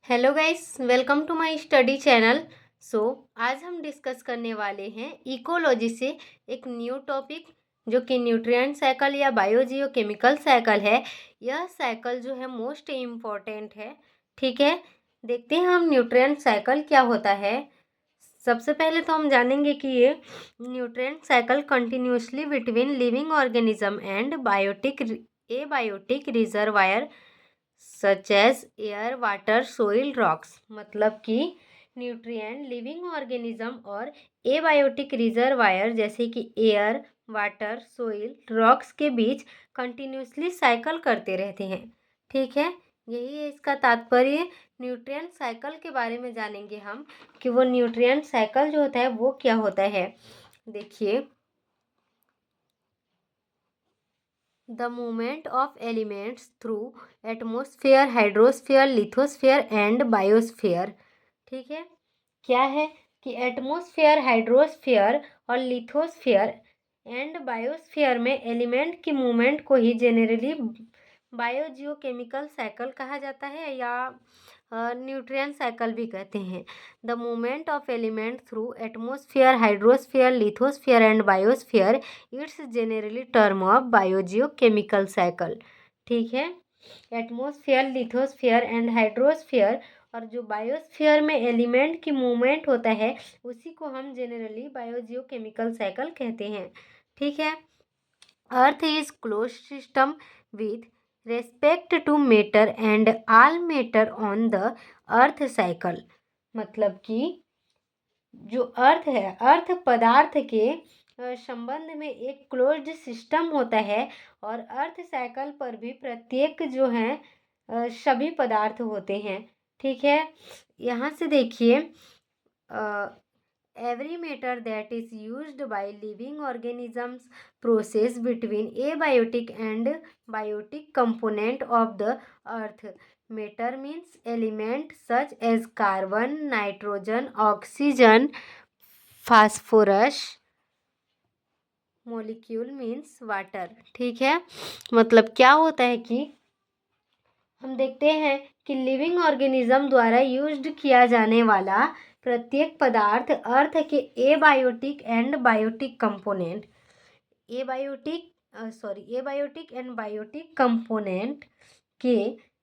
Hello guys, welcome to my study channel. आज हम discuss करने वाले हैं इकोलॉजी से एक न्यू टॉपिक जो कि न्यूट्रिएंट साइकिल या बायोजियोकेमिकल साइकिल है। यह साइकिल जो है मोस्ट इम्पॉर्टेंट है। ठीक है, देखते हैं हम न्यूट्रिएंट साइकिल क्या होता है। सबसे पहले तो हम जानेंगे कि ये nutrient cycle continuously between living organism and abiotic reservoir such as air water soil rocks, मतलब कि न्यूट्रिएंट लिविंग ऑर्गेनिज्म और एबायोटिक रिजर्वायर जैसे कि एयर वाटर सोइल रॉक्स के बीच कंटिन्यूसली साइकिल करते रहते हैं। ठीक है, यही है इसका तात्पर्य। न्यूट्रिएंट साइकिल के बारे में जानेंगे हम कि वो न्यूट्रिएंट साइकिल जो होता है वो क्या होता है। देखिए, the movement of elements through atmosphere, hydrosphere, lithosphere and biosphere. ठीक है, क्या है कि एटमॉस्फेयर, हाइड्रोस्फीयर और लिथोस्फीयर एंड बायोस्फीयर में एलिमेंट की मूवमेंट को ही जेनरली बायोजियोकेमिकल साइकिल कहा जाता है या न्यूट्रिएंट साइकिल भी कहते हैं। The movement of element through atmosphere, hydrosphere, lithosphere and biosphere, it's generally term of biogeochemical cycle. ठीक है, एटमॉस्फेयर, लिथोस्फीयर एंड हाइड्रोस्फीयर और जो बायोस्फीयर में एलिमेंट की मूवमेंट होता है उसी को हम जेनरली बायोजियोकेमिकल साइकिल कहते हैं। ठीक है, earth is close system with respect to matter and all matter on the earth cycle, मतलब कि जो अर्थ है, अर्थ पदार्थ के संबंध में एक क्लोज्ड सिस्टम होता है और अर्थ साइकिल पर भी प्रत्येक जो है सभी पदार्थ होते हैं। ठीक है, यहाँ से देखिए, every matter that is used by living organisms process between abiotic and biotic component of the earth. Matter means element such as carbon, nitrogen, oxygen, phosphorus. Molecule means water. ठीक है, मतलब क्या होता है कि हम देखते हैं कि लिविंग ऑर्गेनिज्म द्वारा यूज्ड किया जाने वाला प्रत्येक पदार्थ अर्थ के abiotic and biotic component abiotic and biotic component के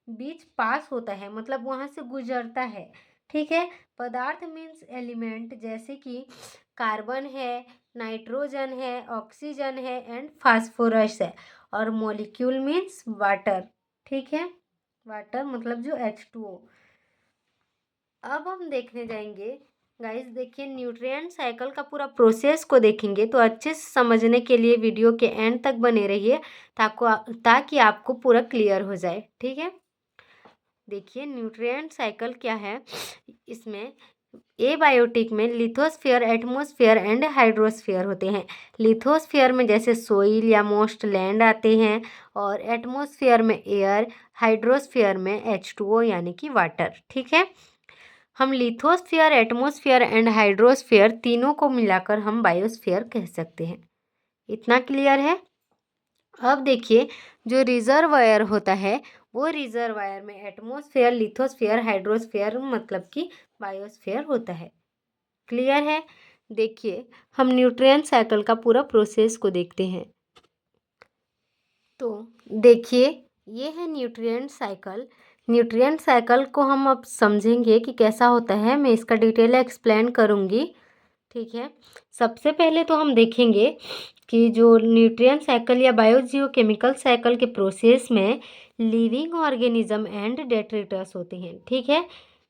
बीच पास होता है, मतलब वहाँ से गुजरता है। ठीक है, पदार्थ मीन्स एलिमेंट जैसे कि कार्बन है, नाइट्रोजन है, ऑक्सीजन है एंड फास्फोरस है, और मॉलिक्यूल मीन्स वाटर। ठीक है, वाटर मतलब जो H2O। अब हम देखने जाएंगे गाइस, देखिए न्यूट्रिएंट साइकिल का पूरा प्रोसेस को देखेंगे तो अच्छे से समझने के लिए वीडियो के एंड तक बने रहिए ताकि आपको पूरा क्लियर हो जाए। ठीक है, देखिए न्यूट्रिएंट साइकिल क्या है। इसमें एबायोटिक में लिथोस्फीयर, एटमॉस्फेयर एंड हाइड्रोस्फीयर होते हैं। लिथोस्फीयर में जैसे सोइल या मोस्ट लैंड आते हैं, और एटमॉस्फेयर में एयर, हाइड्रोस्फीयर में H2O यानी कि वाटर। ठीक है, हम लिथोस्फीयर, एटमॉस्फेयर एंड हाइड्रोस्फीयर तीनों को मिलाकर हम बायोस्फीयर कह सकते हैं। इतना क्लियर है। अब देखिए, जो रिजर्वायर होता है वो रिजर्वायर में एटमॉस्फेयर, लिथोस्फीयर, हाइड्रोस्फीयर मतलब कि बायोस्फीयर होता है। क्लियर है। देखिए, हम न्यूट्रिएंट साइकिल का पूरा प्रोसेस को देखते हैं। तो देखिए, ये है न्यूट्रिएंट साइकिल। न्यूट्रिएंट साइकिल को हम अब समझेंगे कि कैसा होता है, मैं इसका डिटेल एक्सप्लेन करूँगी। ठीक है, सबसे पहले तो हम देखेंगे कि जो न्यूट्रिएंट साइकिल या बायोजियोकेमिकल साइकिल के प्रोसेस में लिविंग ऑर्गेनिज्म एंड डेट्रिटस होते हैं। ठीक है,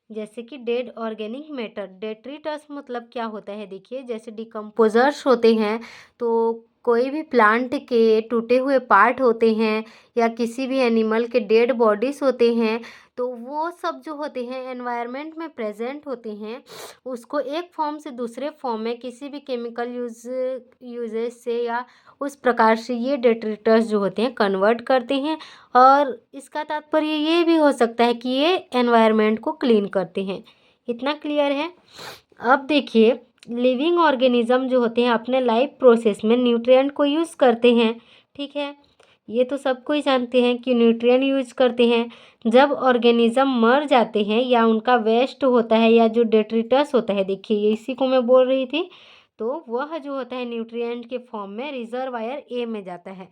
जैसे कि डेड ऑर्गेनिक मैटर, डेट्रिटस मतलब क्या होता है, देखिए जैसे डिकम्पोजर्स होते हैं, तो कोई भी प्लांट के टूटे हुए पार्ट होते हैं या किसी भी एनिमल के डेड बॉडीज होते हैं, तो वो सब जो होते हैं एनवायरनमेंट में प्रेजेंट होते हैं, उसको एक फॉर्म से दूसरे फॉर्म में किसी भी केमिकल यूजेज से या उस प्रकार से ये डेट्रिटस जो होते हैं कन्वर्ट करते हैं, और इसका तात्पर्य ये भी हो सकता है कि ये एनवायरनमेंट को क्लीन करते हैं। इतना क्लियर है। अब देखिए, लिविंग ऑर्गेनिज्म जो होते हैं अपने लाइफ प्रोसेस में न्यूट्रिएंट को यूज़ करते हैं। ठीक है, ये तो सबको ही जानते हैं कि न्यूट्रिएंट यूज करते हैं जब ऑर्गेनिज्म मर जाते हैं या उनका वेस्ट होता है या जो डेट्रिटस होता है, देखिए ये इसी को मैं बोल रही थी, तो वह जो होता है न्यूट्रिएंट के फॉर्म में रिजर्वायर ए में जाता है।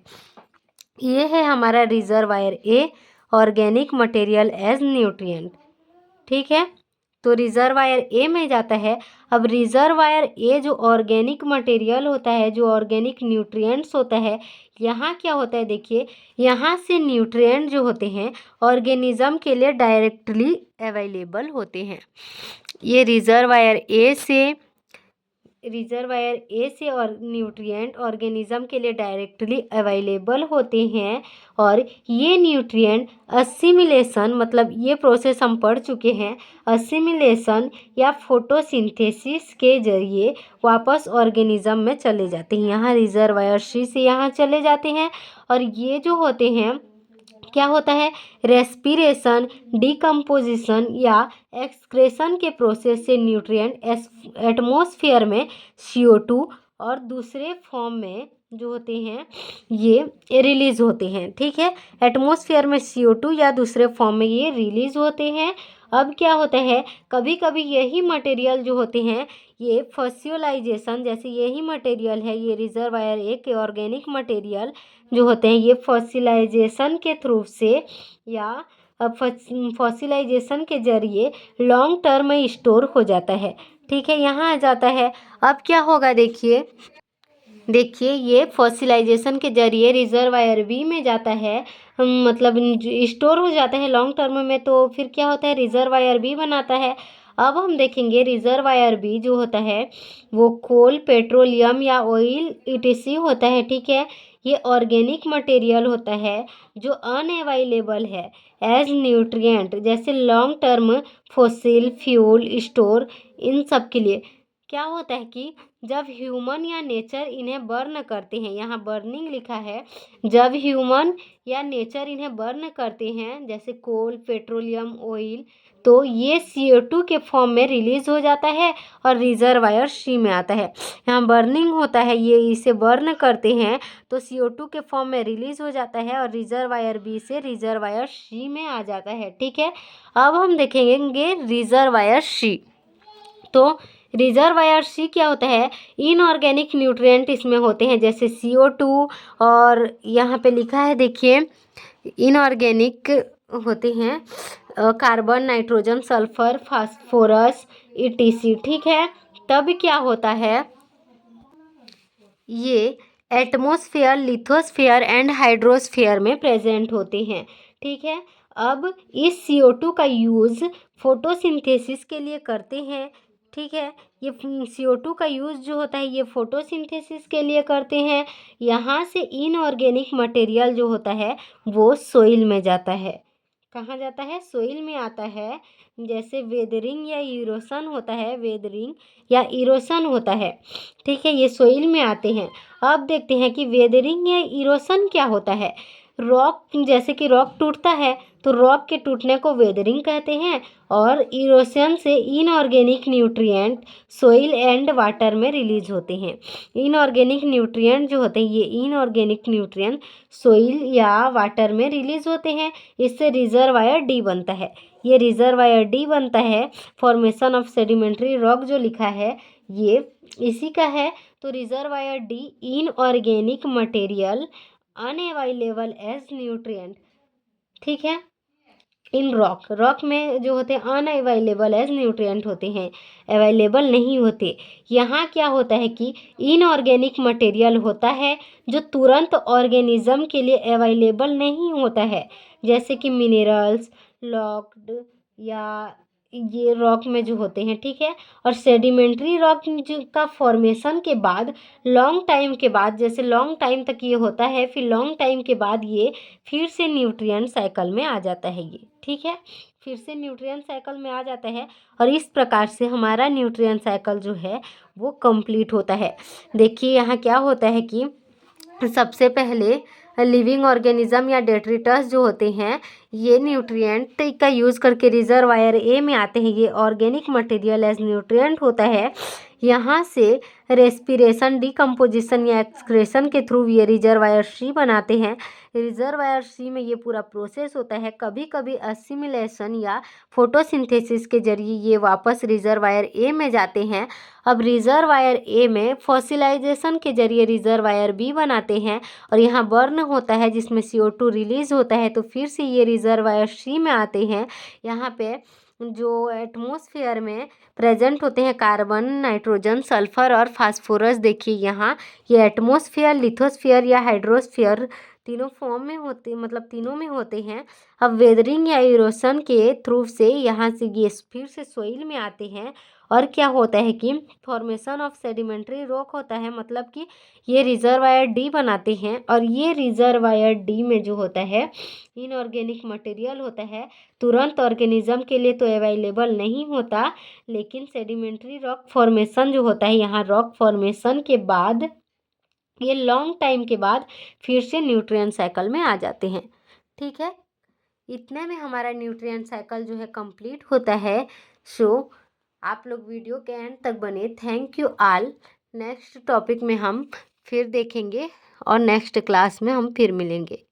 ये है हमारा रिजर्वायर ए, ऑर्गेनिक मटेरियल एज न्यूट्रिएंट। ठीक है, तो रिजर्वायर ए में जाता है। अब रिजर्वायर ए जो ऑर्गेनिक मटेरियल होता है, जो ऑर्गेनिक न्यूट्रिएंट्स होता है, यहाँ क्या होता है देखिए, यहाँ से न्यूट्रिएंट जो होते हैं ऑर्गेनिज्म के लिए डायरेक्टली अवेलेबल होते हैं। ये रिजर्वायर ए से और न्यूट्रिएंट ऑर्गेनिज्म के लिए डायरेक्टली अवेलेबल होते हैं। और ये न्यूट्रिएंट असिमिलेशन, मतलब ये प्रोसेस हम पढ़ चुके हैं, असिमिलेशन या फोटोसिंथेसिस के जरिए वापस ऑर्गेनिज्म में चले जाते हैं। यहाँ रिजर्वायर सी से यहाँ चले जाते हैं। और ये जो होते हैं, क्या होता है, रेस्पिरेशन, डिकम्पोजिशन या एक्सक्रेशन के प्रोसेस से न्यूट्रिएंट एटमॉस्फेयर में CO2 और दूसरे फॉर्म में जो होते हैं ये रिलीज होते हैं। ठीक है, एटमॉस्फेयर में CO2 या दूसरे फॉर्म में ये रिलीज होते हैं। अब क्या होता है, कभी कभी यही मटेरियल जो होते हैं ये फॉस्सिलाइजेशन, जैसे यही मटेरियल है, ये रिजर्वायर ए के ऑर्गेनिक मटेरियल जो होते हैं ये फॉस्सिलाइजेशन के थ्रू से या फॉस्सिलाइजेशन के जरिए लॉन्ग टर्म में स्टोर हो जाता है। ठीक है, यहाँ आ जाता है। अब क्या होगा देखिए ये फॉसिलाइजेशन के जरिए रिजर्वायर बी में जाता है, मतलब स्टोर हो जाता है लॉन्ग टर्म में। तो फिर क्या होता है, रिजर्वायर बी बनाता है। अब हम देखेंगे रिजर्वायर बी जो होता है वो कोल, पेट्रोलियम या ऑयल ETC होता है। ठीक है, ये ऑर्गेनिक मटेरियल होता है जो अनअवेलेबल है एज न्यूट्रिएंट, जैसे long term fossil fuel store, इन सब के लिए क्या होता है कि जब ह्यूमन या नेचर इन्हें बर्न करते हैं, यहाँ बर्निंग लिखा है, जब ह्यूमन या नेचर इन्हें बर्न करते हैं जैसे कोल, पेट्रोलियम, ऑयल, तो ये CO2 के फॉर्म में रिलीज हो जाता है और रिजर्वायर सी में आता है। यहाँ बर्निंग होता है, ये इसे बर्न करते हैं तो CO2 के फॉर्म में रिलीज हो जाता है और रिजर्वायर बी से रिजर्वायर सी में आ जाता है। ठीक है, अब हम देखेंगे रिजर्वायर सी। तो रिजर्वायर सी क्या होता है, इनऑर्गेनिक न्यूट्रिएंट इसमें होते हैं जैसे CO2, और यहाँ पे लिखा है देखिए इनऑर्गेनिक होते हैं carbon, nitrogen, sulphur, phosphorus ETC। ठीक है, तब क्या होता है, ये एटमॉस्फेयर, लिथोस्फेयर एंड हाइड्रोस्फेयर में प्रेजेंट होते हैं। ठीक है, अब इस CO2 का यूज़ फोटोसिंथेसिस के लिए करते हैं। ठीक है, ये CO2 का यूज़ जो होता है ये फोटोसिंथेसिस के लिए करते हैं। यहाँ से इनऑर्गेनिक मटेरियल जो होता है वो सोइल में जाता है। कहाँ जाता है, सोइल में आता है। जैसे वेदरिंग या इरोसन होता है, वेदरिंग या इरोसन होता है। ठीक है, ये सोइल में आते हैं। अब देखते हैं कि वेदरिंग या इरोसन क्या होता है। रॉक, जैसे कि रॉक टूटता है तो रॉक के टूटने को वेदरिंग कहते हैं, और इरोशन से inorganic nutrient soil and water में रिलीज होते हैं। इनऑर्गेनिक न्यूट्रिएंट जो होते हैं ये इनऑर्गेनिक न्यूट्रिएंट सोइल या वाटर में रिलीज होते हैं, इससे रिजर्वायर डी बनता है। ये रिजर्वायर डी बनता है। फॉर्मेशन ऑफ सेडिमेंट्री रॉक जो लिखा है ये इसी का है। तो reservoir the inorganic material unavailable as nutrient. ठीक है, इन रॉक में जो होते हैं अनअवेलेबल एज न्यूट्रिएंट होते हैं, अवेलेबल नहीं होते। यहाँ क्या होता है कि इनऑर्गेनिक मटेरियल होता है जो तुरंत ऑर्गेनिज्म के लिए अवेलेबल नहीं होता है, जैसे कि मिनरल्स, लॉक्ड या ये रॉक में जो होते हैं। ठीक है, और सेडिमेंट्री रॉक का फॉर्मेशन के बाद लॉन्ग टाइम के बाद, जैसे लॉन्ग टाइम तक ये होता है, फिर लॉन्ग टाइम के बाद ये फिर से न्यूट्रिएंट साइकिल में आ जाता है ये। ठीक है, फिर से न्यूट्रिएंट साइकिल में आ जाता है और इस प्रकार से हमारा न्यूट्रिएंट साइकिल जो है वो कंप्लीट होता है। देखिए यहाँ क्या होता है कि सबसे पहले लिविंग ऑर्गेनिज्म या डेट्रिटस जो होते हैं ये न्यूट्रिएंट का यूज़ करके रिजर्वायर ए में आते हैं। ये ऑर्गेनिक मटेरियल एज न्यूट्रिएंट होता है। यहाँ से रेस्पिरेशन, डिकम्पोजिशन या एक्सक्रेशन के थ्रू ये रिजर्वायर सी बनाते हैं। रिजर्वायर सी में ये पूरा प्रोसेस होता है। कभी कभी असिमिलेशन या फोटोसिंथेसिस के जरिए ये वापस रिजर्वायर ए में जाते हैं। अब रिजर्वायर ए में फॉसिलाइजेशन के जरिए रिजर्वायर बी बनाते हैं और यहाँ बर्न होता है जिसमें CO2 रिलीज होता है, तो फिर से ये रिजर्वायर सी में आते हैं। यहाँ पे जो एटमॉस्फेयर में प्रेजेंट होते हैं कार्बन, नाइट्रोजन, सल्फर और फास्फोरस, देखिए यहाँ ये एटमॉस्फेयर, लिथोस्फेयर या हाइड्रोस्फेयर तीनों फॉर्म में होते, मतलब तीनों में होते हैं। अब वेदरिंग या इरोशन के थ्रू से यहाँ से ये फिर से सोइल में आते हैं और क्या होता है कि फॉर्मेशन ऑफ सेडिमेंट्री रॉक होता है, मतलब कि ये रिजर्वायर डी बनाते हैं और ये रिजर्वायर डी में जो होता है इनऑर्गेनिक मटेरियल होता है, तुरंत ऑर्गेनिज्म के लिए तो अवेलेबल नहीं होता, लेकिन सेडिमेंट्री रॉक फॉर्मेशन जो होता है, यहाँ रॉक फॉर्मेशन के बाद ये लॉन्ग टाइम के बाद फिर से न्यूट्रिएंट साइकिल में आ जाते हैं। ठीक है, इतने में हमारा न्यूट्रिएंट साइकिल जो है कंप्लीट होता है। सो आप लोग वीडियो के एंड तक बने। Thank you all. Next topic में हम फिर देखेंगे और नेक्स्ट क्लास में हम फिर मिलेंगे।